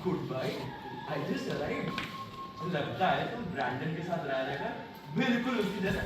Good bye, I just arrived. लगता है तुम ब्रैंडन के साथ रह रहकर बिल्कुल उसकी जैसा।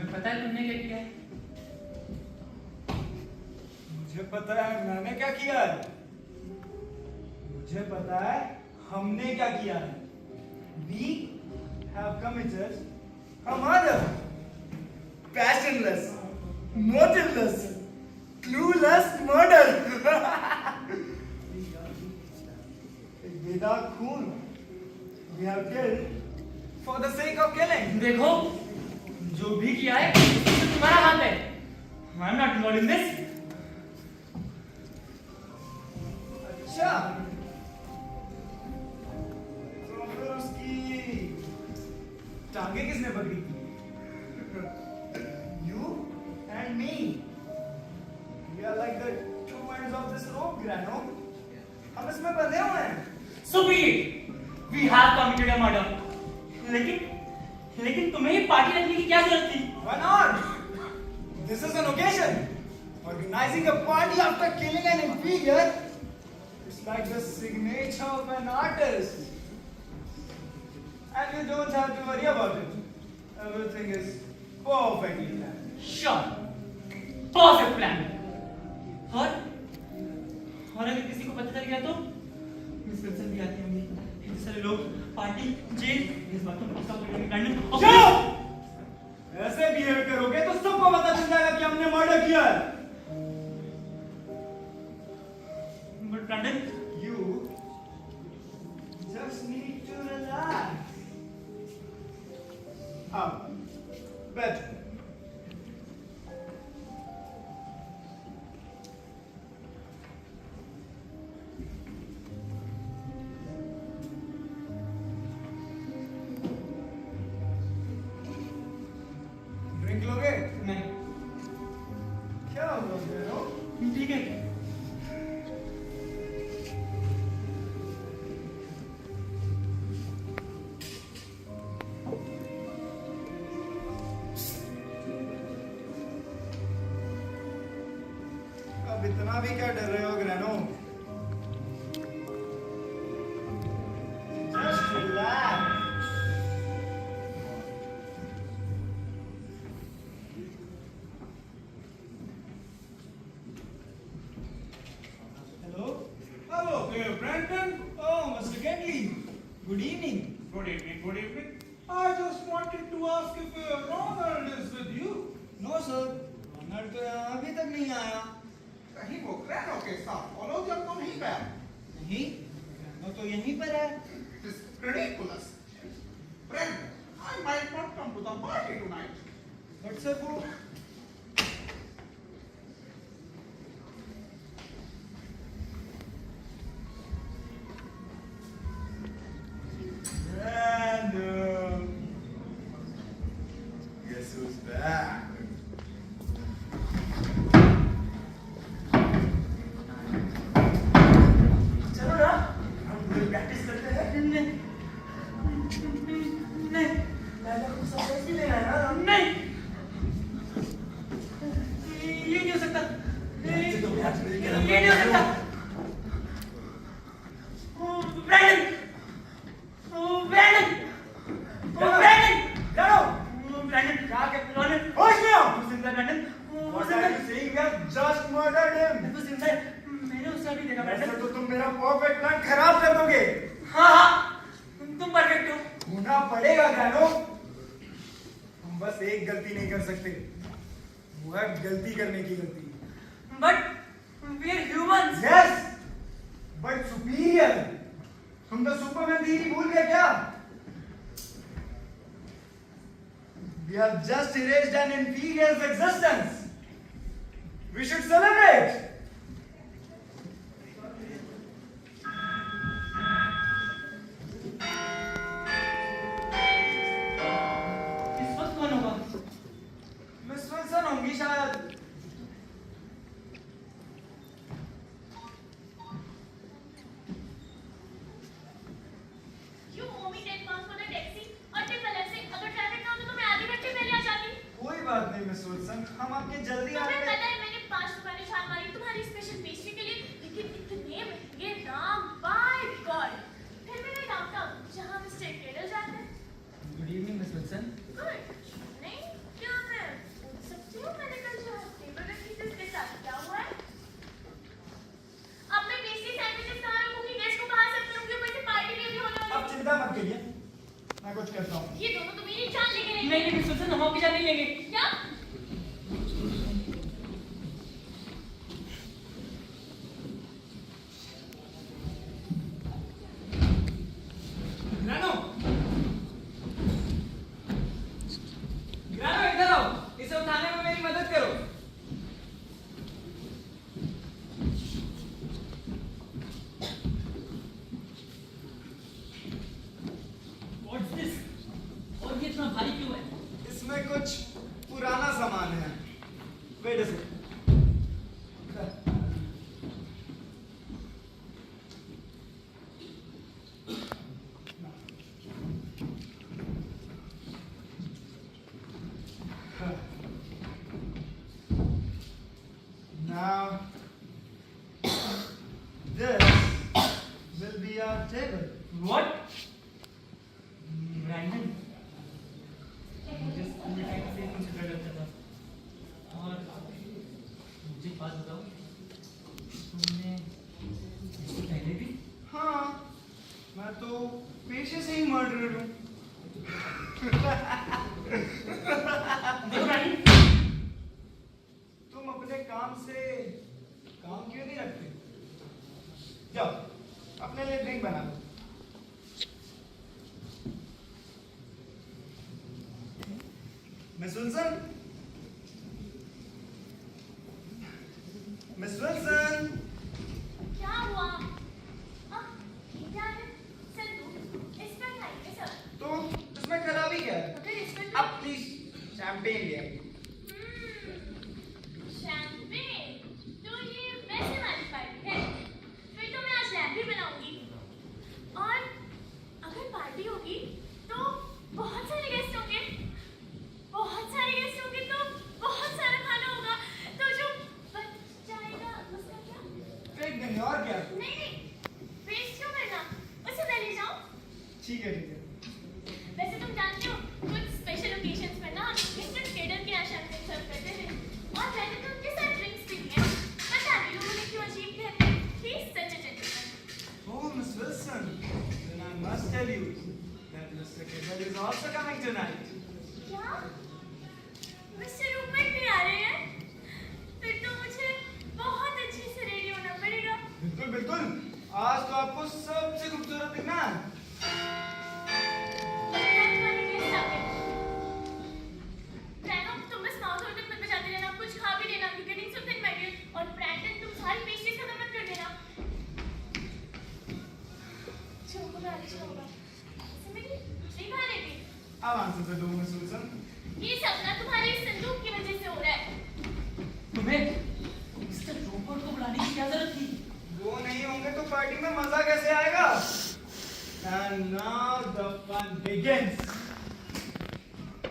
पता है तुमने क्या किया है? मुझे पता है मैंने क्या किया है। मुझे पता है हमने क्या किया है। We have committed a murder. Passionless, motiveless, clueless murder. Without खून, we have killed for the sake of killing. देखो, जो भी किया है उसमें तुम्हारा हाथ है। I am not involved in this. अच्छा, तो फिर उसकी टांगे किसने पकड़ी थी? You and me. We are like the two ends of this rope, Grano. हम इसमें बंधे हुए हैं। So be it. We have committed a murder. लेकिन तुम्हें ये पार्टी रखने की क्या जरूरत थी? Why not? This is an occasion. Organizing a party after killing an inferior. It's like the signature of an artist. And you don't have to worry about it. Everything is perfectly planned. Sure. Perfect plan. और अगर किसी को पता चल गया तो misconception भी आती होंगी। इतने सारे लोग, पार्टी, जेल, इस बात को पक्का पकड़ेंगे ब्रांडन। चुप! ऐसे बिहेव करोगे तो सबको पता चल जाएगा कि हमने मर्डर किया है। But Brandon, You just need to relax. Up. Better. आप इतना भी क्या डर रहे हो ग्रैनो? Just relax. Hello? Hello there, Brandon. Oh, Mr. Kenley. Good evening. Good evening, good evening. I just wanted to ask if Ronald is with you. No, sir. Ronald तो यहाँ अभी तक नहीं आया. कहीं वो ग्रैनो के साथ फॉलो जब तो नहीं गया. नहीं, ग्रैनो तो यहीं पर है. This is ridiculous. Brandon, I might not come to the party tonight. But sir, वो Brandon. Guess who's back? चलो ना हम पूरी प्रैक्टिस करते हैं। नहीं नहीं पहले कुछ सरप्राइज भी लेना है ना। नहीं, ये नहीं हो सकता। मैच तो मैच मिल गया। ये नहीं हो सकता। Brandon, Brandon, Brandon, Brando! Brandon, क्या क्या? रॉनल्ड, होश में आओ! वो जिंदा है, ब्रैंडन, वो What जिंदा are है। you saying? We have just murdered him. वो जिंदा है। मैंने उसे अभी देखा, ऐसे ब्रैंडन। तो तुम मेरा परफेक्ट प्लान खराब कर दोगे. हाँ हाँ, तुम परफेक्ट हो। होना पड़ेगा ग्रैनो. हम बस एक गलती नहीं कर सकते. वो है गलती करने की गलती. But we are humans. Yes, but superior. तुम तो सुपरमैन थी भूल गए क्या? We have just erased an inferior's existence. We should celebrate. इस वक्त कौन होगा? मिस विल्सन होंगी शायद. You owe me 10 pounds for the taxi और टिप अलग से. अगर ट्रैफिक ना होता तो मैं आधे घंटे पहले आ जाती. कोई बात नहीं मिस विल्सन, हम आपके जल्दी तुम्हें आते. पता है मैंने 5 दुकानें छान मारी तुम्हारी स्पेशल पेस्ट्री के लिए, लेकिन इतने महंगे दाम. By God. फिर मैंने डाउनटाउन जहाँ मिस्टर टेलर जाते हैं. Good evening, Miss Wilson. Good. नहीं, क्या मैं पूछ सकती हूँ मैंने कल जो टेबल रखी थी उसके साथ क्या हुआ है? अब मैं पेस्ट्री सैंडविचेस कहाँ रखूंगी? गेस्ट को कहाँ सर्व करूंगी? ऊपर से पार्टी भी अभी होने वाली आप है. चिंता मत करिए, मैं कुछ करता हूँ. ये दोनों तो मेरी जान लेके नहीं रहेंगे. नहीं मिस विल्सन, हम आपकी जान नहीं लेंगे। क्या? ग्रैनो, ग्रैनो इधर आओ, इसे उठाने में मेरी मदद करो। What's this? और ये इतना भारी क्यों है? इसमें कुछ पुराना सामान है. Wait a second. Now, this will be our table. What? Brandon, मुझे स्कूल टाइम से तुमसे डर लगता था। और मुझे एक बात बताओ, तुमने इससे पहले भी? हाँ, मैं तो पेशे से ही मर्डरर हूँ. देखो ब्रैंडन, तुम अपने काम से काम क्यों नहीं रखते? जाओ, अपने लिए ड्रिंक बना लो. Miss Wilson, Miss Wilson. क्या हुआ? क्या है? संतू, इसमें खाएंगे सब. तो इसमें खराबी क्या है? अगर इसमें अब प्लीज शैंपेन ले आइए. शैंपेन, तो ये वैसे वाली पार्टी है. फिर तो मैं आज लैब भी बनाऊंगी. और अगर पार्टी होगी तो बहुत सारे गेस्ट होंगे. बहुत सारे गेस्ट होंगे तो बहुत सारा खाना होगा. तो जो बच जाएगा तुम्हें मिस्टर रूपर्ट को बुलाने की क्या जरूरत थी? वो नहीं होंगे तो पार्टी में मजा कैसे आएगा? And now the fun begins.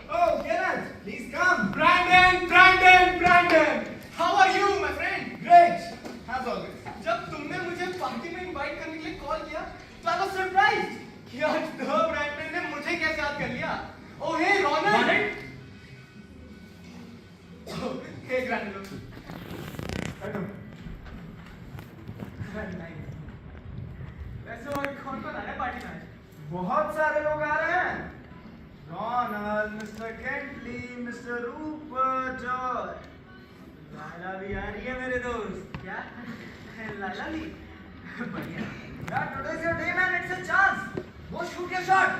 Oh, Kenneth, please come. Brandon! How are you, my friend? Great, as always. जब तुमने मुझे पार्टी में इनवाइट करने के लिए कॉल किया तो आई वाज सरप्राइज्ड कि आज द ब्रैंडन ने मुझे कैसे याद कर लिया। ओह हे रोनाल्ड। हे ग्रैंड वैसे और कौन कौन आ रहा है पार्टी में? बहुत सारे लोग आ रहे हैं। रोनाल्ड, मिस्टर केंटली, मिस्टर रूपर्ट और लाला भी आ रही है मेरे दोस्त। क्या लाला ली? बढ़िया। Yeah, today's your day, man. It's a chance. Go shoot your shot.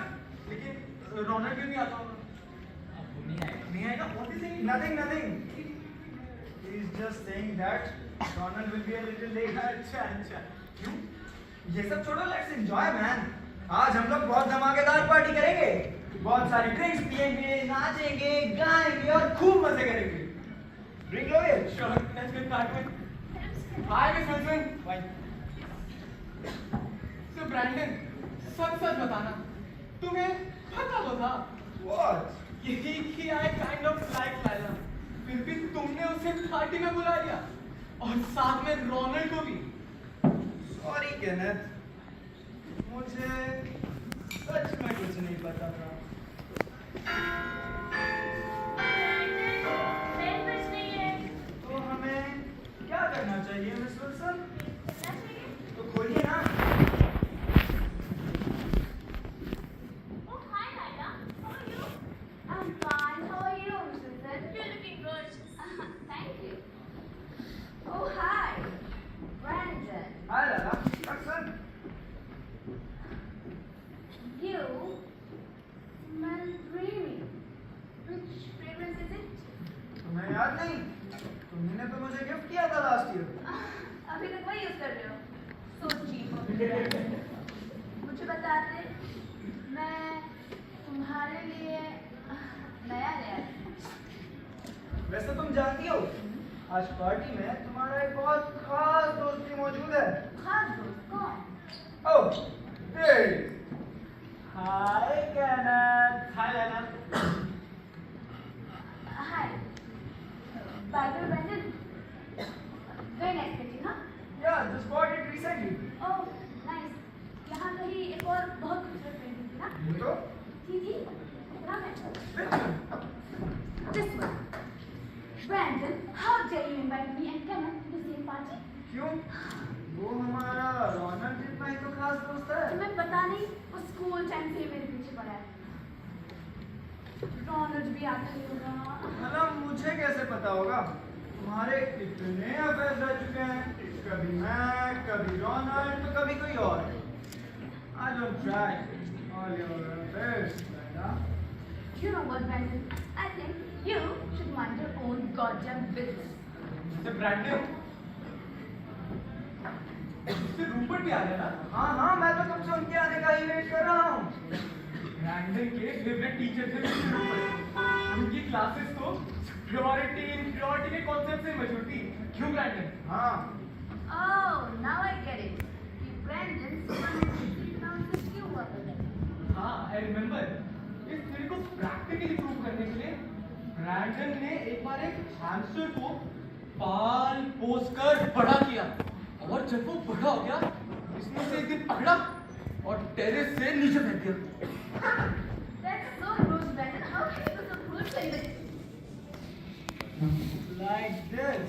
लेकिन रोनाल्ड क्यों नहीं आता होगा? अब वो नहीं आएगा। नहीं आएगा? What is it? Nothing. He's just saying that Ronald will be a little late. अच्छा क्यों? ये सब छोड़ो, let's enjoy, man. आज हम लोग बहुत धमाकेदार पार्टी करेंगे। बहुत सारी ड्रिंक्स पिएंगे, नाचेंगे, गाएंगे और खूब मजे करेंगे। ड्रिंक लोगे? Sure, let's get started. Hi, Miss Wilson. Bye. So Brandon, सच बताना, तुम्हें पता तो था What? यही कि I kind of like लाला, फिर भी तुमने उसे पार्टी में बुला लिया और साथ में रोनाल्ड को भी। Sorry, Kenneth. मुझे सच में कुछ नहीं पता था। बेल बज रही है। तो हमें क्या करना चाहिए, मिस विल्सन? करना चाहिए? तो खोलिए ना। Oh, hi, Laila. How are you? I'm fine. How are you, Miss Wilson? You're looking good. Thank you. Oh, hi, Brandon. Hi, Lala. Jackson. You smell dreamy. Which fragrance is it? तुम्हें याद नहीं? तुमने तो मुझे gift किया था last year. अभी तक वही यूज कर रहे हो? So cheap of you. मुझे बताते, मैं तुम्हारे लिए नया ले आई। वैसे तुम जानती हो, आज पार्टी में तुम्हारा एक बहुत खास दोस्त भी मौजूद है। खास दोस्त कौन? ओह, Dave. Hi, Kenneth. Hi Lala. Hi. By the way, Brandon. Very nice meeting, huh? Yeah, just bought it recently. Oh, nice. यहाँ कहीं एक और बहुत खूबसूरत पेंटिंग थी ना? ये तो थी? नाम है? which one? This one. Brandon, how dare you invite me and Kenneth to the same party? क्यों? वो हमारा रोनाल्ड जितना ही तो खास दोस्त है। तुम्हें पता नहीं, वो स्कूल टाइम से ही मेरे पीछे पड़ा है। रोनाल्ड भी आता ही होगा। मतलब मुझे कैसे पता होगा? तुम्हारे इतने अफेयर्स रह चुके हैं, कभी मैं, कभी रोनाल्ड, तो कभी कोई और। I don't track all your affairs, Laila. You know what, Brandon? I think you should mind your own goddamn business. तो ब्रैंडन, इससे रूपर्ट भी आ गया ना? हाँ, मैं तो तुमसे उनके आने का ही वेट कर रहा हूँ। ब्रैंडन के फेवरेट टीचर थे मिस्टर रूपर्ट। उनकी क्लासेस तो प्योरिटी के कॉन्सेप्ट से मशहूर थी। क्यों ब्रैंडन? हाँ, Oh, now I get it. कि Brandon से क्यों हुआ था? हाँ, I remember. इस थ्योरी को प्रैक्टिकली प्रूव करने के लिए ब्रैंडन ने एक बार एक हैमस्टर को पाल पोस कर बड़ा किया और जब वो बड़ा हो गया इसने उसे एक दिन पकड़ा और टेरेस से नीचे फेंक दिया। That's so gross, Brandon. How can you do so cruel to him? like this.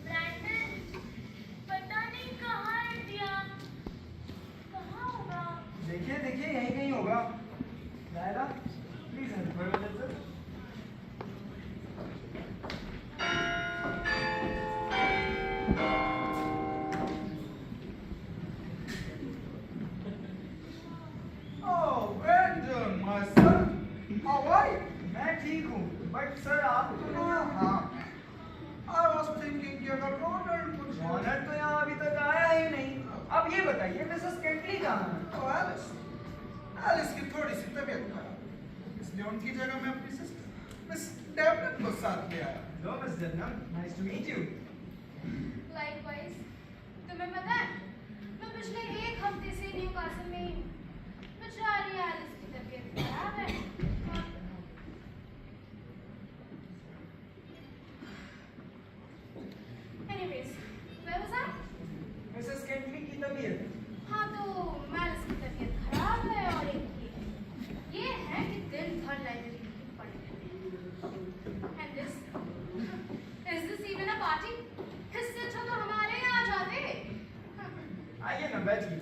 Brandon, पता नहीं कहाँ है दिया? कहाँ होगा? देखिए, यहीं कहीं होगा। लायला, please help her with it. Oh, Brandon, my son. How are you? मैं ठीक हूँ, but sir आप तो नहीं हो। हाँ, I was thinking कि अगर रोनाल्ड कुछ रोनाल्ड तो यहाँ अभी तक आया ही नहीं। अब ये बताइए मिसेस केंटली कहाँ है? तो एलिस की थोड़ी सी तबीयत खराब। इसलिए उनकी जगह मैं अपनी सिस्टर मिस डेवलप को साथ ले आया। Hello, Miss Devnam. Nice to meet you. Likewise. तुम्हें पता है मैं पिछले एक हफ्ते से न्यू कासल में ही हूँ। बेचारी एलिस की तबीयत खराब है। Anyways, where was I? Mrs. Kentley की तबीयत। हाँ तो मैलिस की तबीयत खराब है और एक ये है कि दिन भर लाइब्रेरी में पड़े रहते हैं। And this is this even a party? इससे अच्छा तो हमारे यहाँ आ जाते। आइए ना बैठिए।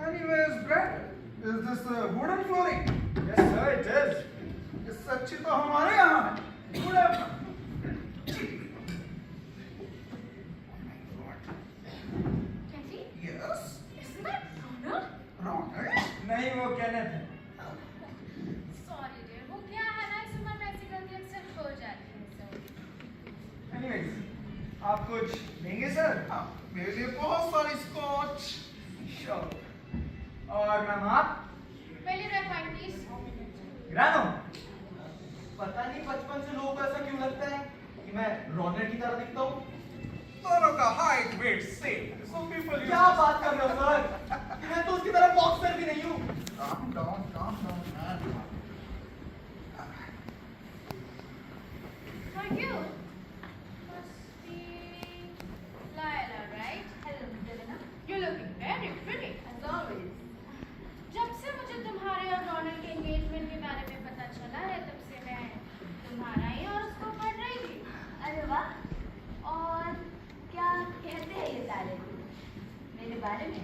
Anyways, Brad, is this wooden flooring? Yes, sir, it is. इससे अच्छी तो हमारे यहाँ है। Wooden. Kenty, Yes, isn't that Ronald? Ronald. नहीं वो Kenneth है। Sorry dear, वो क्या है ना इस उम्र में ऐसी गलती अक्सर हो जाती है so। Anyways, आप कुछ लेंगे सर? हाँ, मेरे लिए बहुत सारी स्कॉच। Sure. और मैम आप? Will you red wine please? ग्रानो। पता नहीं बचपन से लोगों को ऐसा क्यों लगता है कि मैं रोनल्ड की तरह दिखता हूँ। दोनों का height weight same. So people use क्या बात कर रहे हो सर? मैं तो उसकी तरह बॉक्सर भी नहीं हूँ। calm down, man. Are you? Must be Lila, right? Hello, Delina. You're looking very pretty as always. जब से मुझे तुम्हारे और रोनल के एंगेजमेंट के बारे में पता चला है तब से मैं तुम्हारा ही और उसको पढ़ रही थी। अरे वाह, और क्या कहते हैं ये सारे मेरे बारे में?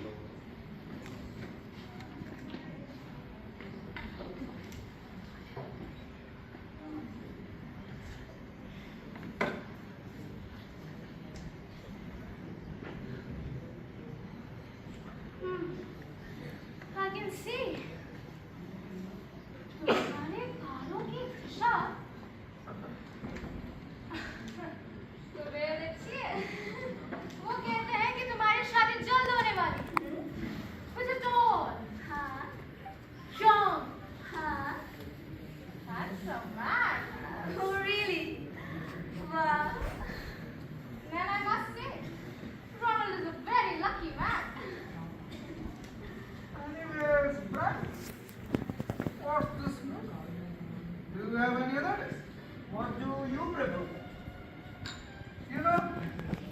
I can see. तुम्हारे बालों की दिशा तो बेहद अच्छी है। वो कहते हैं कि तुम्हारी शादी जल्द होने वाली है। With a tall, हाँ young, हाँ। handsome man. Oh really? वाह। Then I must say, Ronald is a very lucky man. Anyways, Brad, what's this book? Do you have any other taste? What do you prefer? You know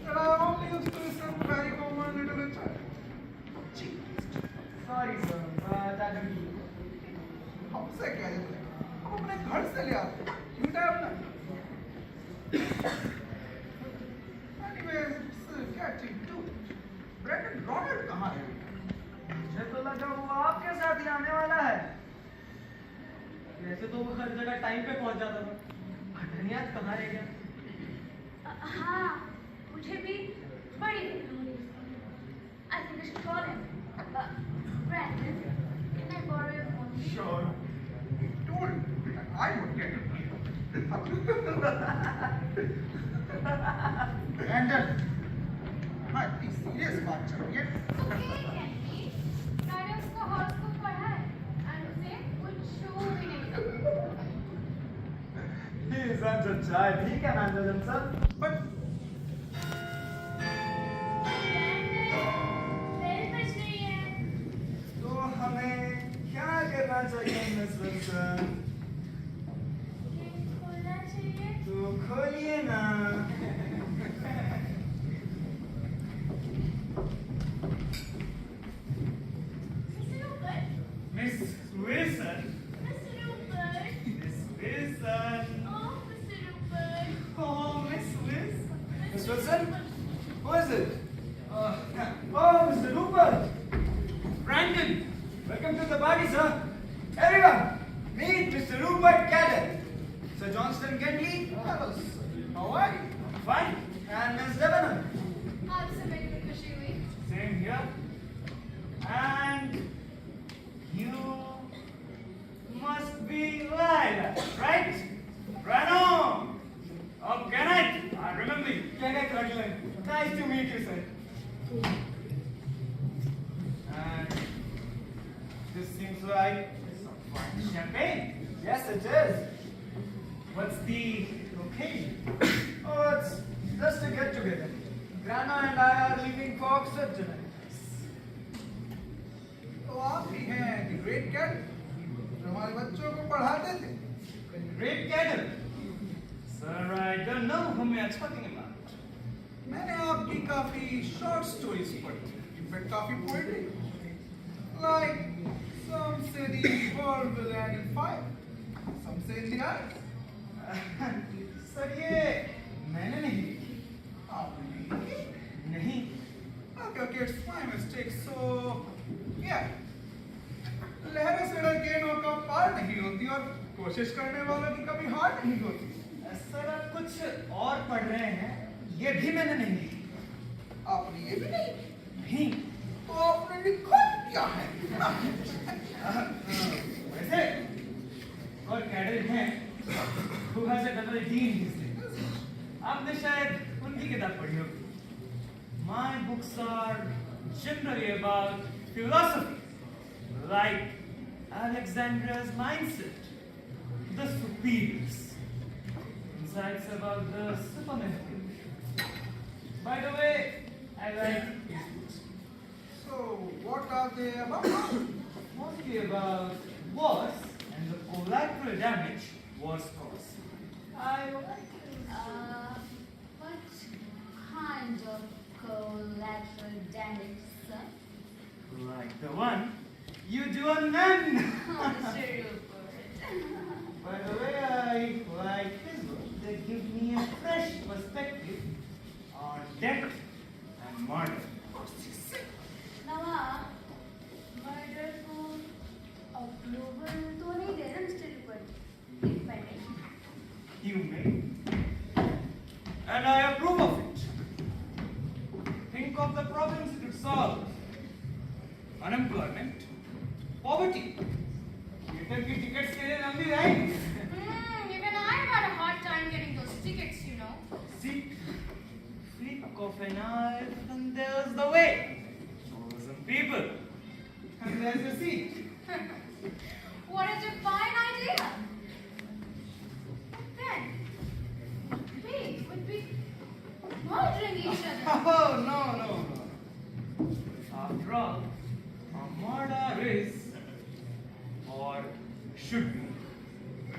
that I only used to listen very common literature. Sorry sir, but I don't need. हमसे क्या है? हम अपने घर से ले आते हैं। You have none. Anyways, it's getting too much. Brad and Ronald कहाँ है? मुझे तो लगा वो आपके साथ ही आने वाला है। वैसे तो वो हर जगह टाइम पे पहुंच जाता था। पता नहीं आज कहाँ रह गया। हाँ, मुझे भी बड़ी देर हो रही है। I think I should call him. Brandon, can I borrow your phone? Sure. He told me that I would get it. Brandon, हाँ इतनी सीरियस बात चल रही है। Okay, Kenny. मैंने उसका हॉरोस्कोप पढ़ा है and उसे कुछ शो भी नहीं लगा। He is such a child. He can handle himself. But मेरी बच रही है। तो हमें क्या करना चाहिए मिस विल्सन? गेट खोलना चाहिए। तो खोलिए ना। Mr. Rupert, Miss Wilson. Mr. Rupert. Miss Wilson. Oh, Mr. Rupert. Oh, Miss Wilson. Miss Mr. Wilson? Rupert. Who is it? Oh, Mr. Rupert. Brandon. Welcome to the party, sir. Everyone, meet Mr. Rupert Cadell. Sir Johnston Kentley. hello, sir. How are you? Fine. And Miss Lebanon. आपसे मिलकर खुशी हुई। Same here. And you must be Lila, right? Rano! Oh, Kenneth! I remember you. Kenneth Raglan. Nice to meet you, sir. And This seems like some fine champagne. Yes, it is. What's the occasion? Oh, it's just a get together. Grandma and I are leaving for Oxford tonight. तो आप ही हैं the great cat जो हमारे बच्चों को पढ़ाते थे. Great Kettle. Sir, I don't know whom you are talking about. मैंने आपकी काफी short stories पढ़ी. In fact, काफी poetry. Like some say the world will end in fire. Some say in the ice. Sir ये मैंने नहीं लिखी. आपने नहीं. नहीं. Okay, it's my mistake. So, yeah. लहरों से डर के नौका पार नहीं होती और कोशिश करने वालों की कभी हार नहीं होती. सर आप कुछ और पढ़ रहे हैं. ये भी मैंने नहीं लिखी. आपने ये भी नहीं. नहीं. तो आपने लिखा क्या है? वैसे और कैडल हैं who has a double D in his name. आपने शायद उनकी किताब पढ़ी होगी. My books are generally about philosophy, like Alexander's mindset, the superiors, insights about the Superman. By the way, I like his books. So, what are they about? Mostly about wars and the collateral damage wars cause. What kind of collateral damage, sir? Like the one you do on men. Oh, Mr. Rupert. By the way, I like his book. They give me a fresh perspective on death and murder. नवा murder को approval तो नहीं दे रहा mister Rupert. Independent. You may. And I approve of it. Think of the problems it would solve. Unemployment, poverty, theater की tickets के लिए लंबी line. Even I had a hard time getting those tickets, you know. See, flick of an eye, and there's the way. For some people, and there's the seat. What a fine idea! But then, we'd be murdering each other. Oh, no. After all, a murder is, or should be,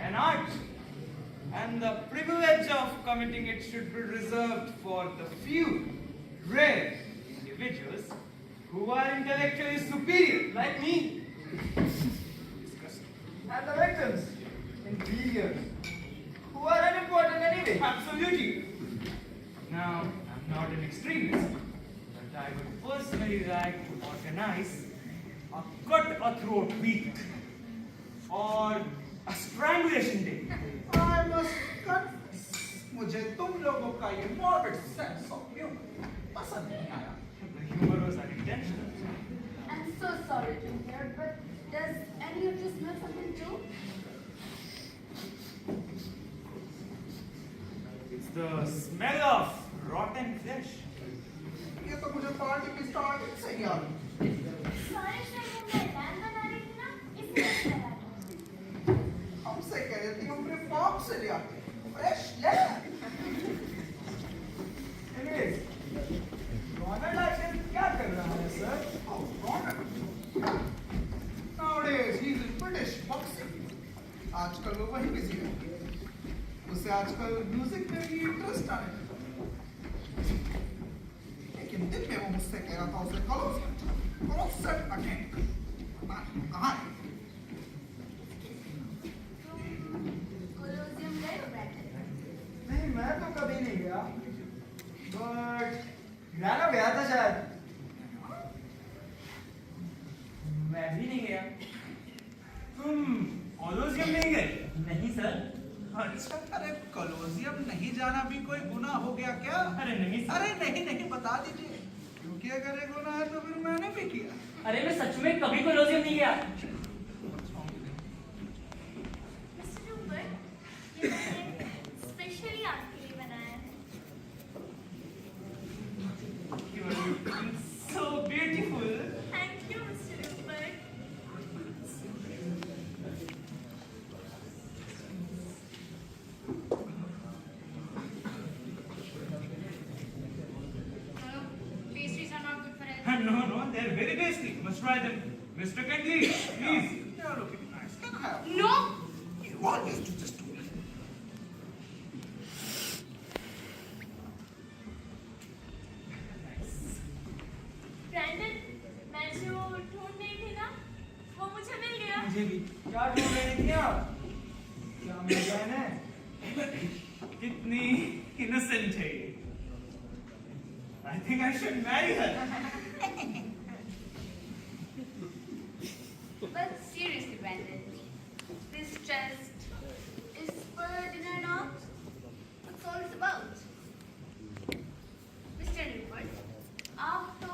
an art. And the privilege of committing it should be reserved for the few, rare individuals who are intellectually superior, like me. And the victims, inferior, who are unimportant anyway. Absolutely. Now, I'm not an extremist, but I would personally like to organize a cut-a-throat week or a strangulation day. I must confess, मुझे तुम लोगों का ये morbid sense of humor पसंद नहीं आया. The humor was unintentional. I'm so sorry to hear, but does any of you smell something too? It's the smell of rotten flesh. ये तो मुझे पार्टी की स्टार्टिंग से ही आ रही. Sorry, sir, मैं प्लान बना रही थी ना, इसलिए लगा था. हमसे कह रही थी हमने फार्म से ले आते. Fresh layer. Anyways, Ronald आजकल क्या कर रहा है sir? Oh, Ronald. Nowadays he's in British boxing. आजकल वो वही बिजी है. उसे आजकल म्यूजिक में भी इंटरेस्ट आने लगा. लेकिन दिन में वो मुझसे कह रहा था उसे कॉन्सर्ट अटेंड कर. पता नहीं कहाँ है. Colosseum गए हो ब्रैडन? नहीं, मैं तो कभी नहीं गया. But ग्राना गया था शायद. मैं भी नहीं गया. तुम कॉलोजियम नहीं गए? नहीं सर. अच्छा, अरे कॉलोजियम नहीं जाना भी कोई गुनाह हो गया क्या? अरे नहीं सर. अरे नहीं बता दीजिए. क्योंकि अगर ये गुनाह है तो फिर मैंने भी किया. अरे मैं सच में कभी कोलोजियम नहीं गया. Mr. Rupert, ये मैंने स्पेशली आपके लिए बनाया है. You are looking so beautiful. Thank you, Mr. Rupert. very tasty. Must try them. Mr. Kenji, please. You're looking nice. Can I have? No. You always do this to me. Brandon, मैं जो ढूंढ रही थी ना, वो मुझे मिल गया। मुझे भी क्या ढूंढ रही थी आप? क्या मिल गया इन्हें? कितनी innocent है ये. I think I should marry her. But seriously, Brandon, this just is for dinner and all. What's all this about? Mr. Rupert, आप तो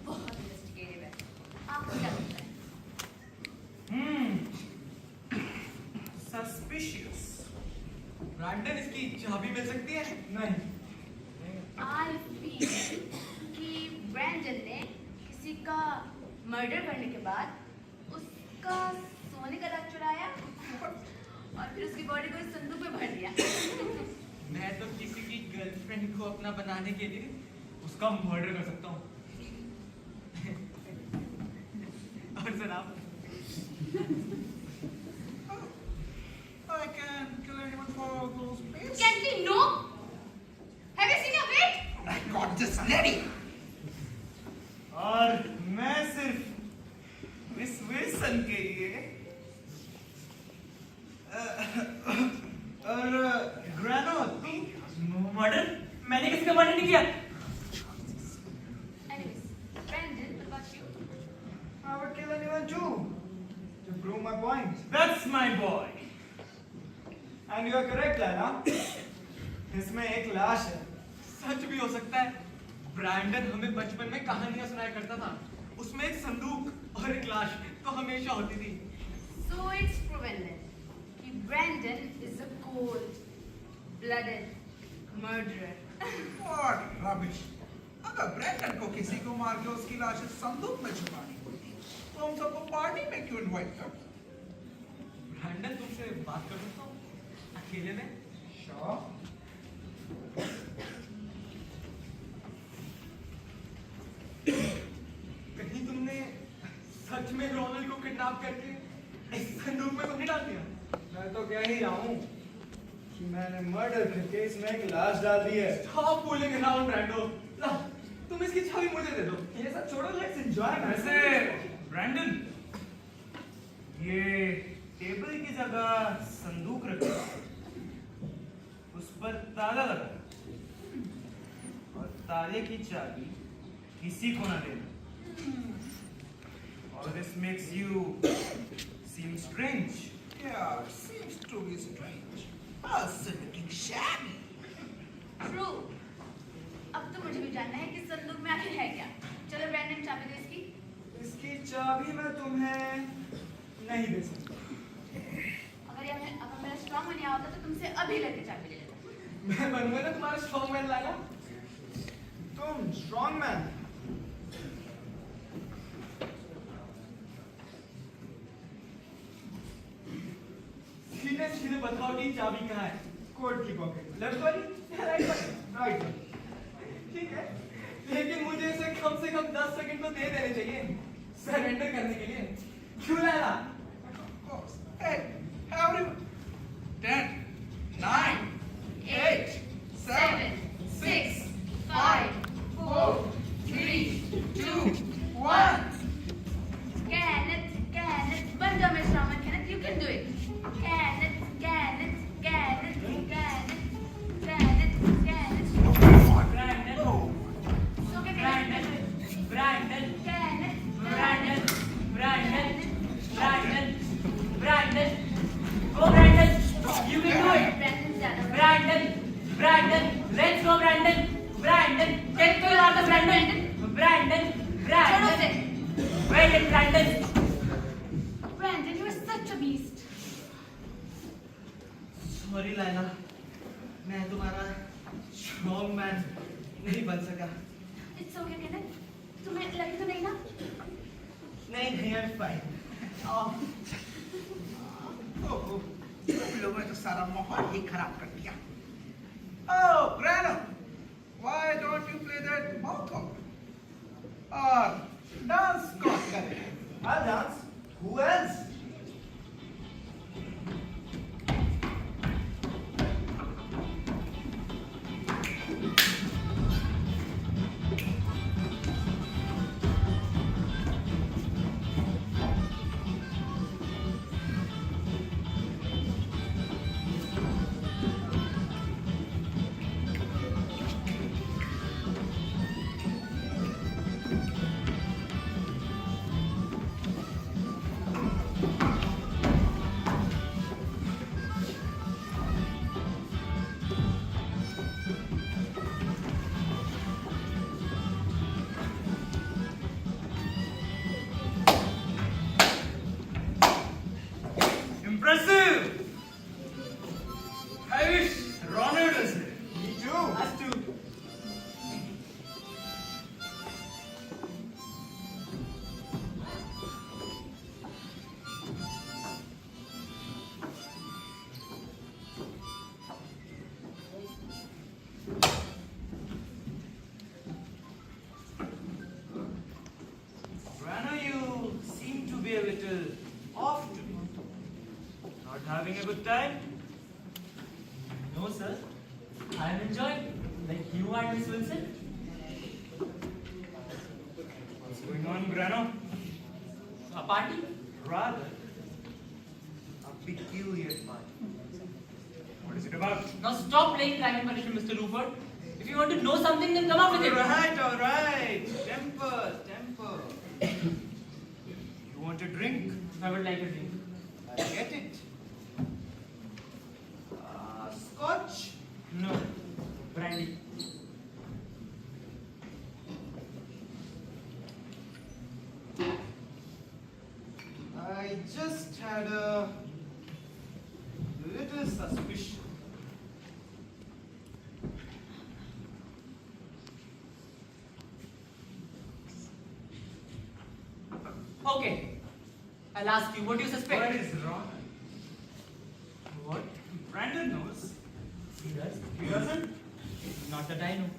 बहुत investigative हैं. आपको क्या लगता है? Suspicious. ब्रांडन, इसकी चाबी मिल सकती है? नहीं I feel कि ब्रैंडन ने किसी का मर्डर करने के बाद उसका सोने का दाग चुराया और फिर उसकी बॉडी को इस संदूक में भर दिया। मैं तो किसी की गर्लफ्रेंड को अपना बनाने के लिए उसका मर्डर कर सकता हूँ। और जनाब, I can kill anyone for those pays. Kenji, no! Have you seen your weight? I got this lady. और मैं सिर्फ मिस विल्सन के लिए और ग्रानो, तुम मर्डर? मैंने किसी का मर्डर नहीं किया। Anyways, Brandon, what about you? I would kill anyone too to prove my point. That's my boy. And you are correct, Laila. इसमें एक लाश है. सच भी हो सकता है। ब्रैंडन हमें बचपन में कहानियां सुनाया करता था। उसमें एक संदूक और एक लाश तो हमेशा होती थी। So it's proven then कि Brandon is a cold-blooded murderer. What rubbish. अगर ब्रैंडन को किसी को मार के उसकी लाश इस संदूक में छुपानी होती तो हम सबको पार्टी में क्यों इनवाइट करते? ब्रैंडन, तुमसे बात कर सकता हूँ अकेले में? Sure. कहीं तुमने सच में रोनल को किडनैप करके इस संदूक में तो नहीं डाल दिया? मैं तो कह ही रहा हूँ कि मैंने मर्डर करके इसमें एक लाश डाल दी है. Stop fooling around, Brando. ला, तुम इसकी चाबी मुझे दे दो। ये सब छोड़ो, let's enjoy. वैसे ब्रैंडन, ये टेबल की जगह संदूक रखा, उस पर ताला लगा और ताले की चाबी किसी को ना देना। All this makes you seem strange. Yeah, it seems to be strange. Us looking shabby. True. अब तो मुझे भी जानना है कि संदूक में आखिर है क्या। चलो ब्रैंडन, चाबी दो इसकी। इसकी चाबी मैं तुम्हें नहीं दे सकता. अगर मेरा स्ट्रॉन्ग मैन यहाँ होता तो तुमसे अभी लेके चाबी ले लेता। मैं बनूंगा ना तुम्हारा स्ट्रॉन्ग मैन लाला। तुम स्ट्रॉन्ग मैन. सीधे सीधे बताओ कि चाबी कहाँ है? कोट की पॉकेट. लेफ्ट वाली या राइट वाली? राइट. ठीक है, लेकिन मुझे इसे कम से कम 10 सेकंड तो दे देने चाहिए सरेंडर करने के लिए। क्यों लाला? Of course. Hey, everyone. 10, 9, 8, 7, 6, 5, 4, 3, 2, 1. Kenneth, बंद दो मेरे strong man. Kenneth, you can do it. Kenneth. So क्या Kenneth? Brandon, go Brandon, you can do it. Brandon's ज्यादा. Brandon, let's go Brandon, take to your other Brandon, छोड़ो उसे. wait it Brandon. Brandon, you are such a beast. Sorry Lala, मैं तुम्हारा strong man नहीं बन सका। It's okay, Kenneth. तुम्हें लगी तो नहीं ना? नहीं, I'm fine. तुम लोगों ने तो सारा माहौल ही खराब कर दिया. Oh, Grano, why don't you play that mouth or dance? I'll dance. Who else? Impressive! I wish Ronald was here. Me too. Us too. Rano, you seem to be a little off today. Not having a good time? No, sir. I'm enjoying. Like you and Miss Wilson. What's going on, Grano? A party? Rather, a peculiar party. What is it about? Now stop playing crime and punishment, Mr. Rupert. If you want to know something, then come up with it. All right. Temper, temper. You want a drink? I would like a drink. I'll get it. Scotch? No. Brandy. I just had a little suspicion. Okay. I'll ask you, what do you suspect? What is wrong? What? Brandon knows. He does? He doesn't? Not that I know.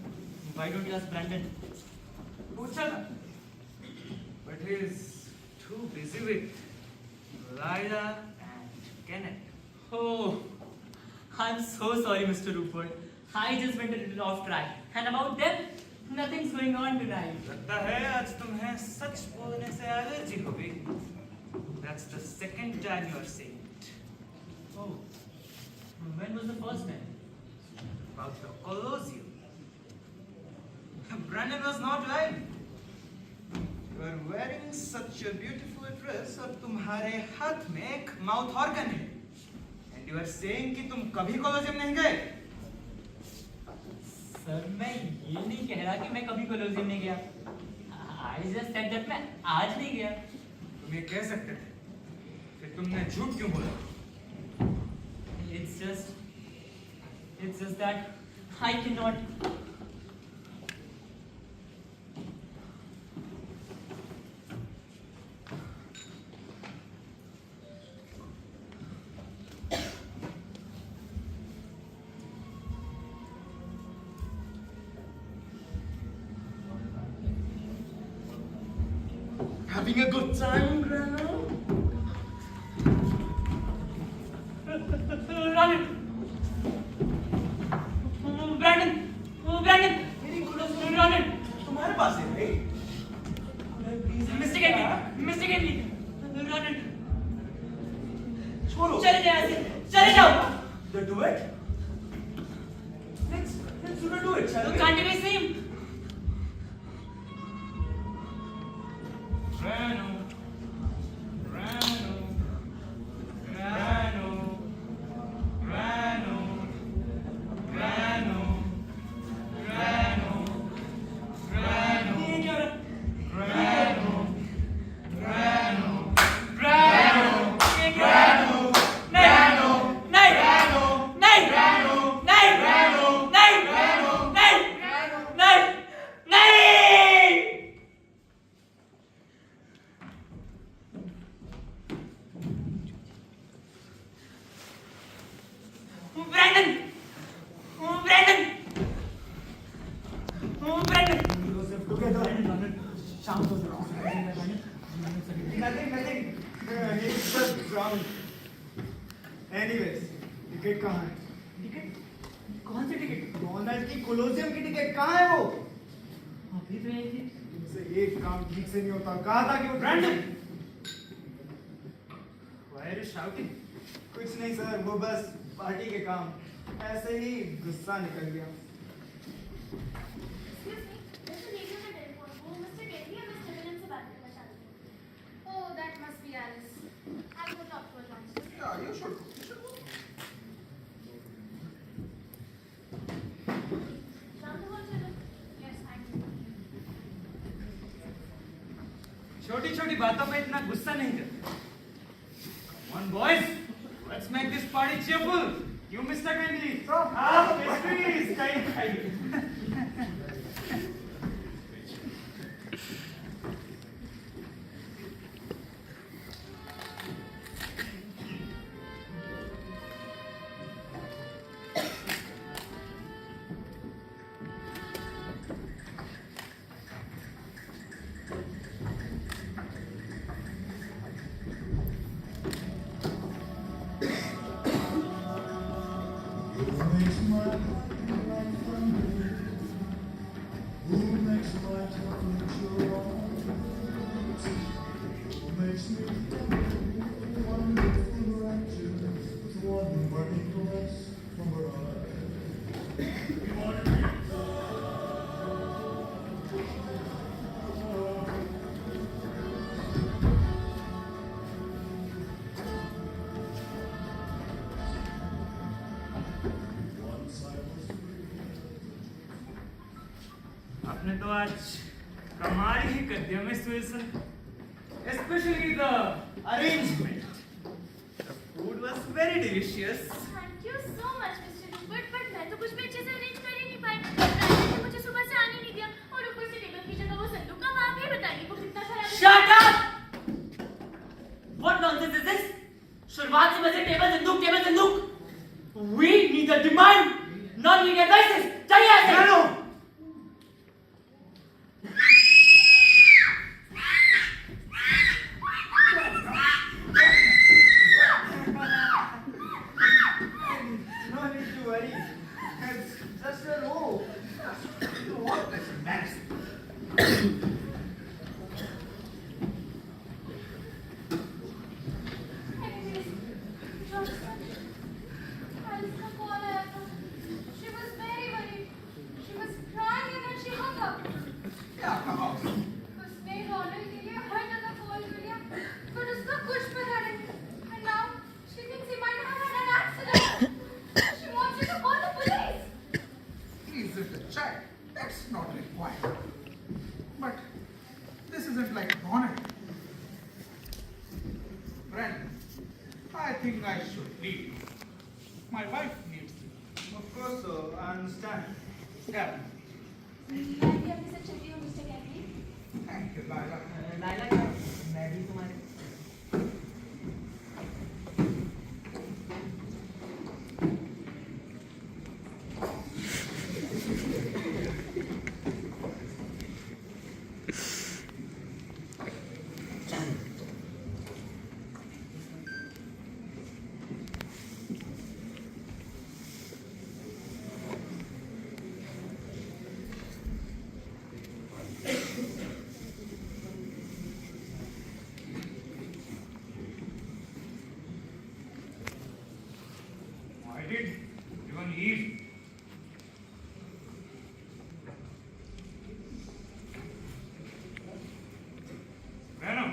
Why don't you ask Brandon? Pucha. But he's too busy with Lila and Kenneth. Oh, I'm so sorry, Mr. Rupert. I just went a little off track. And about them, nothing's going on tonight. लगता है आज तुम्हें सच बोलने से allergy हो गई. That's the second time you are saying it. Oh, when was the first time? About the Colosseum. Brandon was not lying. You are wearing such a beautiful dress और तुम्हारे हाथ में एक माउथ ऑर्गन है. And you are saying कि तुम कभी Colosseum नहीं गए. सर मैं ये नहीं कह रहा कि मैं कभी कोलोजियम नहीं गया. I just said that मैं आज नहीं गया. तुम ये कह सकते थे. फिर तुमने झूठ क्यों बोला? It's just that I cannot. Having a good time, Grano? Brandon! Brandon! मेरी कोलोजियम Brandon! तुम्हारे पास है भाई. Mistakenly! Brandon! छोड़ो. चले जाओ ऐसे! चले जाओ! The duet? Let's do the duet, shall we? Can't you guys see him? Grano, Grano, Grano, Grano, Grano, Grano, Grano, ये क्या हो रहा है? Grano, Grano, Grano! ये क्या हो रहा है? नहीं! नहीं! नहीं! नहीं! नहीं! नहीं! नहीं! नहीं! राउंड। एनीवेज, टिकट कहाँ है? टिकट? कौन सी टिकट? डोनाल्ड की कोलोसियम की टिकट कहाँ है वो? अभी तो यही थी। तुमसे एक काम ठीक से नहीं होता। कहा था कि वो Brandon, why are you shouting? कुछ नहीं सर, वो बस पार्टी के काम, ऐसे ही गुस्सा निकल गया। Excuse me, Mr. Devi on the telephone. वो Mr. Devi और Mr. Villain से बात करना चाहते हैं। Oh, that must be Alice. I'll go talk to her once. Yeah, you should go. You should go. शांत हो चलो। Yes, I do. छोटी छोटी बातों पे इतना गुस्सा नहीं कर। Come on boys, let's make this party cheerful. You Mr. Kindly. Please कहीं आपने तो आज कमाल ही कर दिया miss Wilson, especially the arrangement. The food was very delicious. Thank you so much, Mr. Rupert. But मैं तो कुछ भी अच्छे से arrange कर ही नहीं पाई। ब्रांडन ने मुझे सुबह से आने नहीं दिया और ऊपर से टेबल की जगह वो संदूक का आप ही बताइए वो कितना खराब है। Shut up! What nonsense is this? शुरुआत से बजे टेबल संदूक। We neither demand nor need advices. चाहिए ऐसे। Hello. No need to worry. It's just a row. What? That's embarrassing. Anyways, Johnson, Alice का call आया था. She was very worried. She was crying and then she hung up. Yeah, come on. उसने रोने के लिए हर जगह call कर लिया, but उसका कुछ पता नहीं. And now she thinks he might have had an accident. She wants you to call the police. He's just a child. That's not required. But this isn't like Ronald. Brandon, I think I should leave. My wife needs me. Of course, sir. I understand. Yeah. मैं भी अपने साथ चलती हूँ, Mr. Kennedy. Thank you, Lila. Laila क्या? मैं भी तुम्हारे। Why did everyone leave? Venom.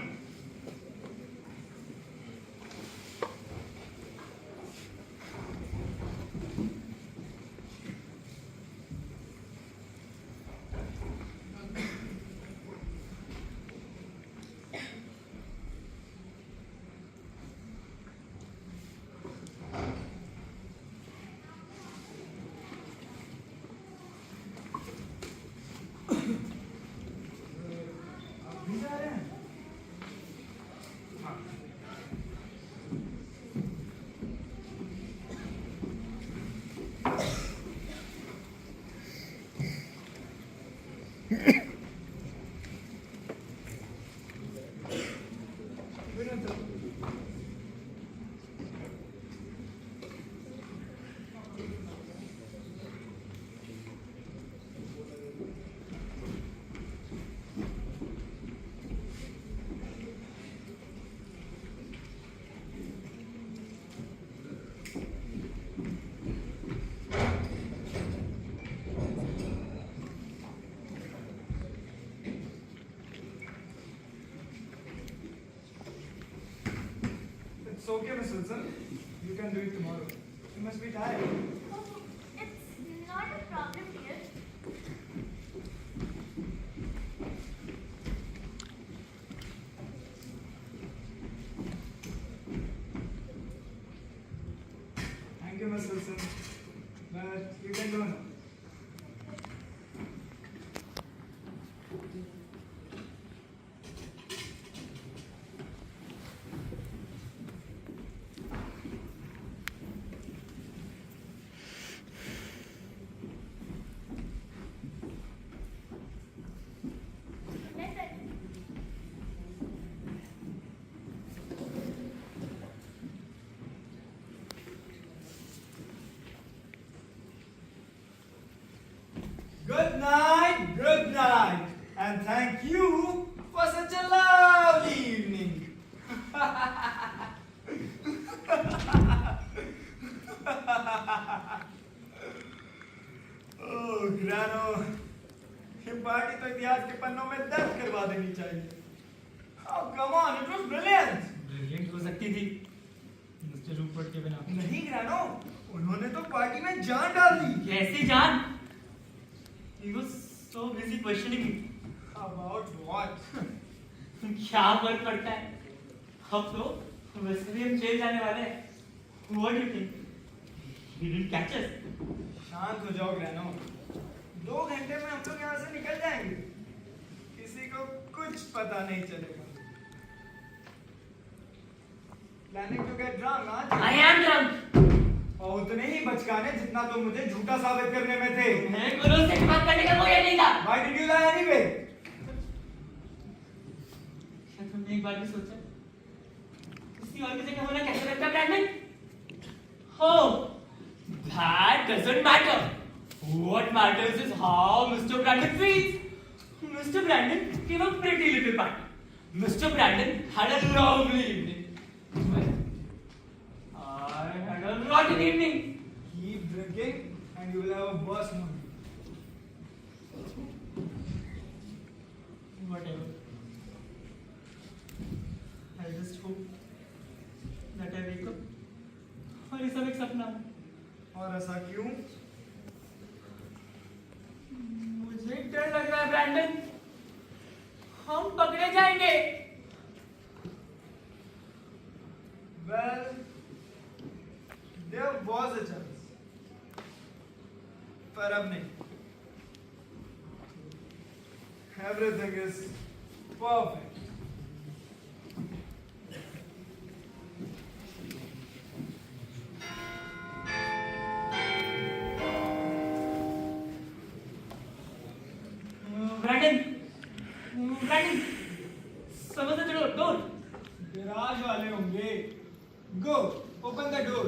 It's okay, Miss Wilson. You can do it tomorrow. You must be tired. Oh, it's not a problem, dear. Thank you, Miss Wilson. But you can go now. Listen. Good night, and thank you for such a lovely evening. Oh, Grano, ये party तो इतिहास के पन्नों में दर्ज करवा देनी चाहिए. Oh, come on, it was brilliant. Brilliant हो सकती थी मिस्टर रूपर्ट के बिना. नहीं ग्रानो, उन्होंने तो पार्टी में जान डाल दी. कैसी जान? He was so busy questioning me. About what? क्या फर्क पड़ता है? अब तो वैसे भी हम जेल जाने वाले हैं. What do you think? He didn't catch us. शांत हो जाओ ग्रानो. 2 घंटे में हम लोग यहाँ से निकल जाएंगे. किसी को कुछ पता नहीं चलेगा. Planning to get drunk, huh? I am drunk. और उतने ही बचकाने जितना तो मुझे झूठा साबित करने में थे. मैं गुरु से बात करने का कोई नहीं था. Why did you lie anyway? क्या तुमने एक बार भी सोचा किसी और की जगह होना कैसे लगता है Brandon? Oh, that doesn't matter. What matters is how Mr. Brandon feels. Mr. Brandon gave a pretty little party. Mr. Brandon had a lovely evening. I had a rotten evening. Keep drinking and you will have a worse mood. Whatever. I just hope that I wake up और ये सब एक सपना हो. और ऐसा क्यों? मुझे डर लग रहा है ब्रैंडन. हम पकड़े जाएंगे. Well, there was a chance. पर अब नहीं. Everything is perfect. ब्रैंडन समझ से चलो डोर. गैराज वाले होंगे. Go, open the door.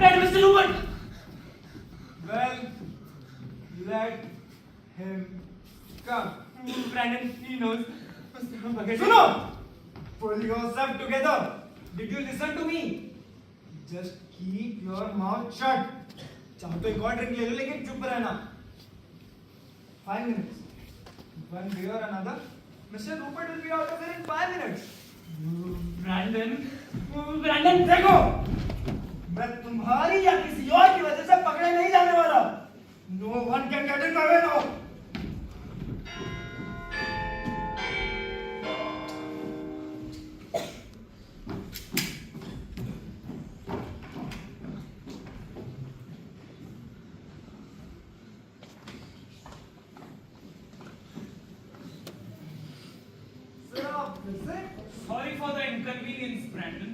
Mr. Rupert. Well, let him come. Brandon, he knows. सुनो! Pull yourself together. Did you listen to me? Just keep your mouth shut. चाहो तो एक और ड्रिंक ले लो लेकिन चुप रहना. 5 minutes. One day or another, Mr. Rupert will be out of here in 5 minutes. Brandon, देखो, मैं तुम्हारी या किसी और की वजह से पकड़े नहीं जाने वाला. No one can get in my way now. Sorry for the inconvenience, Brandon.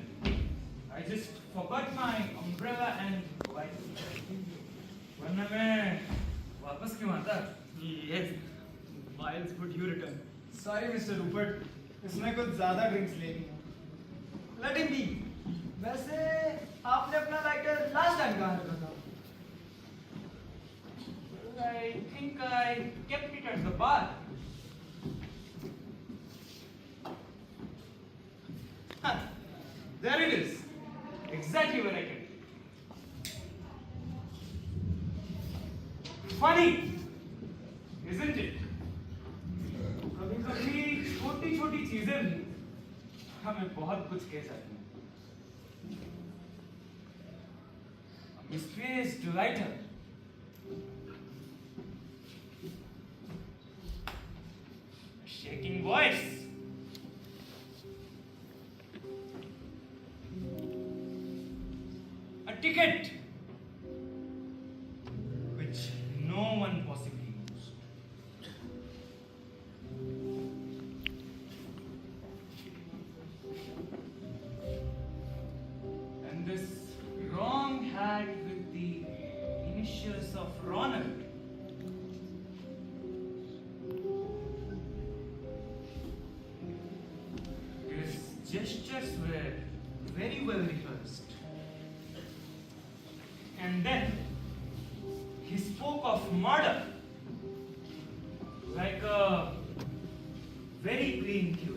I just forgot my umbrella and white. वरना मैं वापस क्यों आता? yes. Miles, would you return? Sorry, Mr. Rupert. इसमें कुछ ज़्यादा ड्रिंक्स लेनी है. Let him be. वैसे आपने अपना लाइटर लास्ट टाइम कहाँ रखा था? think I kept it at the bar. Huh, there it is. Exactly where I kept it. Funny, isn't it? कभी-कभी छोटी-छोटी चीजें भी हमें बहुत कुछ कह जाती हैं. A mysterious delighter. A shaking voice. A ticket which no one possibly used. And this wrong hat with the initials of Ronald. His gestures were very well rehearsed. And then he spoke of murder like a very clean theory.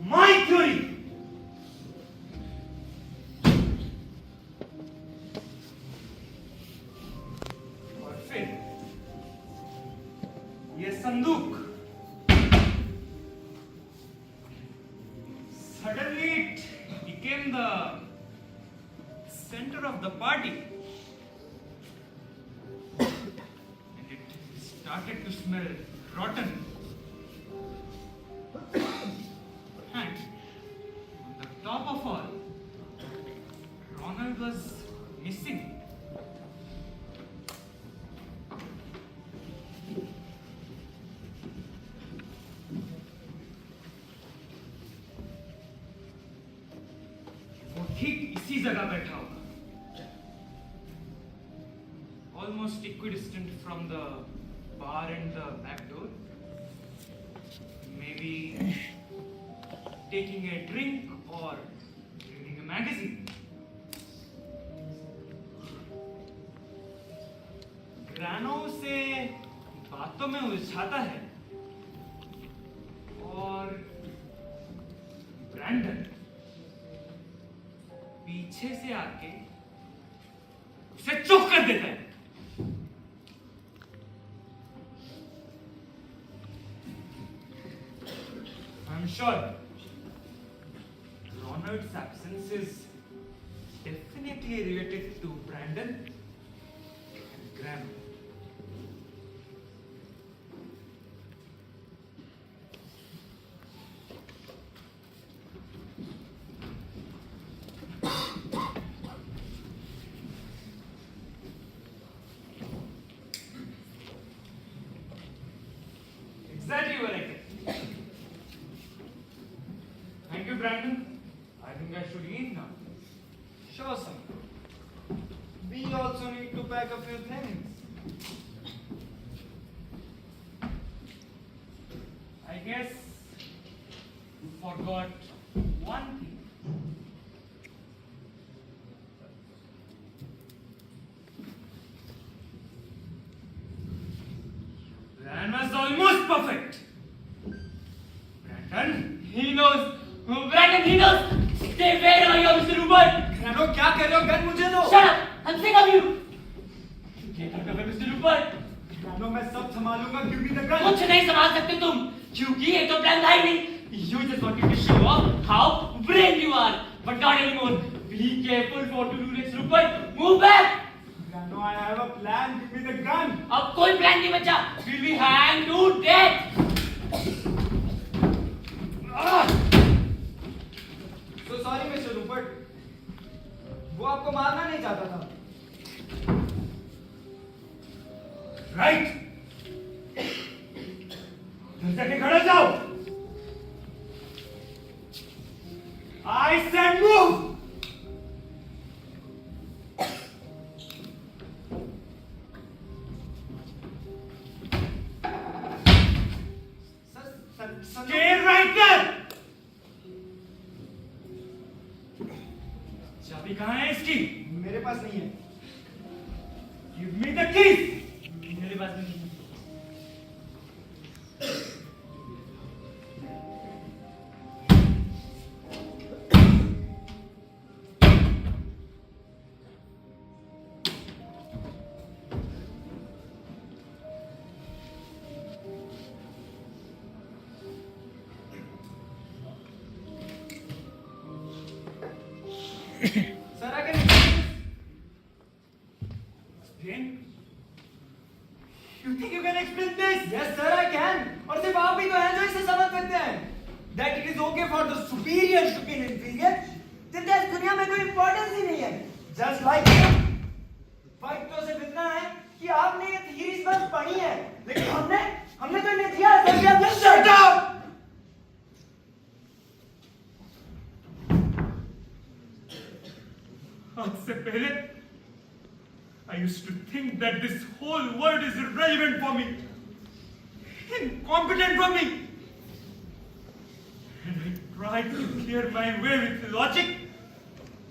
My theory! और फिर ये संदूक suddenly it became the center of the party and it started to smell rotten. And on the top of all, Ronald was missing. वो ठीक इसी जगह बैठा होगा, almost equidistant from the bar and the back door. Maybe taking a drink or reading a magazine. ग्रानो से बातों में उलझाता है और ब्रैंडन पीछे से आके उसे चुप कर देता है. I'm sure Ronald's absence is definitely related to Brandon and Graham. Exactly what I get. Thank you, Brandon. I think I should leave now. Sure, son. We also need to pack a few things. I guess you forgot one thing. Plan was almost perfect. Brandon, He knows. Brandon, he knows. Stay wherever you are, Mr. Rupert. ग्रानो क्या कर रहे हो? Gun मुझे दो. Shut up. I'm sick of you. Get out of here, Mr. Rupert. ग्रानो मैं सब संभालूंगा. Give me the gun. कुछ नहीं संभाल सकते तुम क्योंकि ये तो प्लान था ही नहीं. You just wanted to show off how brave you are, but not anymore. Be careful what to do next, Rupert. Move back. ग्रानो, I have a plan. Give me the gun. अब कोई plan नहीं बचा. We'll be hanged to death. So sorry, Mr. Rupert. वो आपको मारना नहीं चाहता था. right? घर जाके खड़े जाओ. I said move. Stay right there. चाबी कहाँ है इसकी? मेरे पास नहीं है. Give me the keys. मेरे पास नहीं है. Sir, I can explain. Explain? You think you can explain this? Yes, sir, I can. और सिर्फ आप ही तो हैं जो इसे समझ सकते हैं. That it is okay for the superior to kill inferior. जिनका इस दुनिया में कोई importance ही नहीं है. Just like फर्क तो सिर्फ इतना है कि आपने ये theories बस पढ़ी है, लेकिन हमने तो इन्हें दिया है. So just shut up. आज से पहले I used to think that this whole world is irrelevant for me, incompetent for me, and I tried to clear my way with logic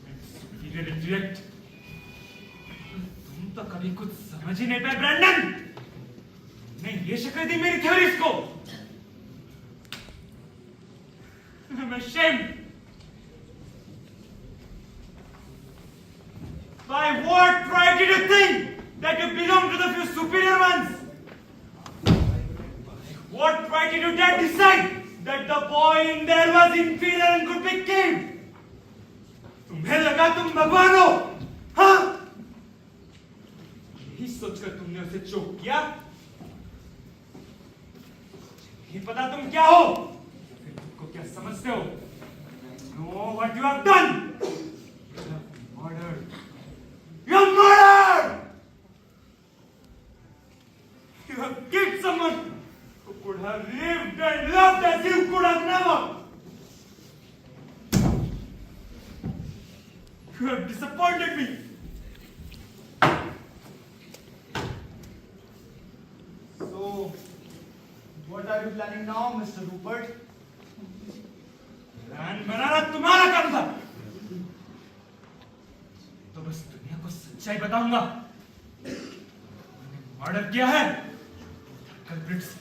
and superior intellect. तुम तो कभी कुछ समझ ही नहीं पाए ब्रैंडन. नहीं ये शक्ल दी मेरी थ्योरीज को. I'm ashamed. By what right did you think that you belong to the few superior ones? What right did you dare decide that the boy in there was inferior and could be killed? तुम्हें लगा तुम भगवान हो, हाँ? यही सोचकर तुमने उसे चोक किया. नहीं पता तुम क्या हो, फिर तुमको क्या समझते हो? Know what you have done? You have murdered. You have murdered! You have killed someone who could have lived and loved as you could have never. You have disappointed me. So, what are you planning now, Mr. Rupert? Plan बनाना तुम्हारा काम था. तो बस दुनिया को सच्चाई बताऊंगा. मर्डर किया है. कल्प्रिट्स.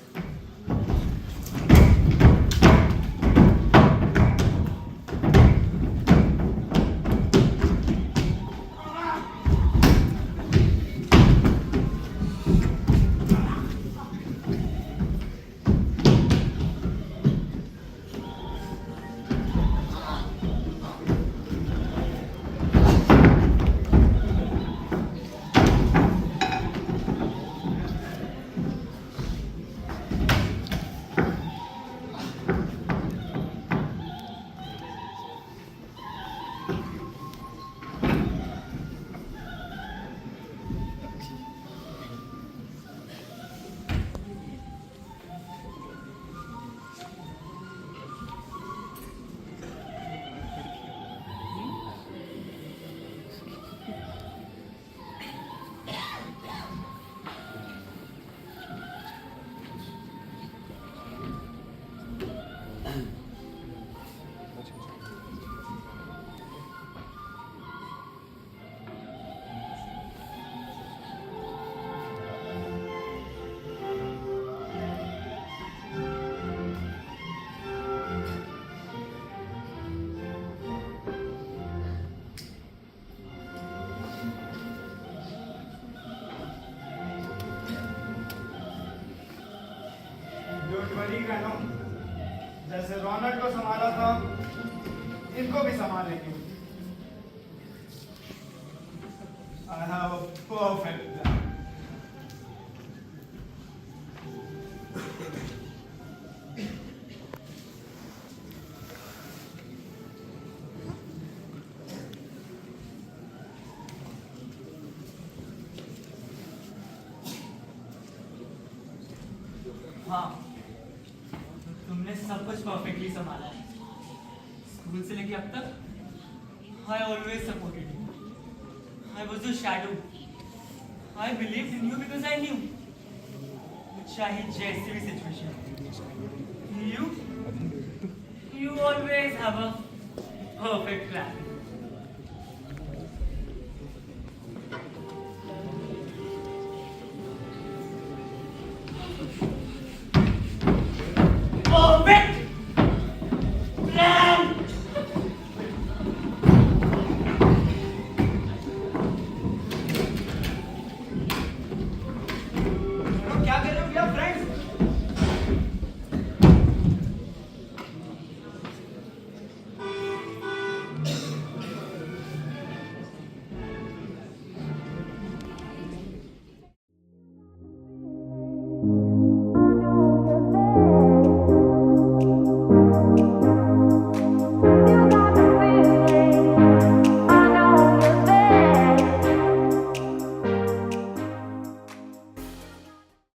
रैनो, जैसे रॉनल्ड को संभाला था इनको भी संभालेंगे. I have a perfect plan. हाँ, तुमने सब कुछ परफेक्टली संभाला है. स्कूल से लेके अब तक I always supported you. I was your shadow. I believed in you because I knew. चाहे जैसी भी situation. You always have a perfect plan.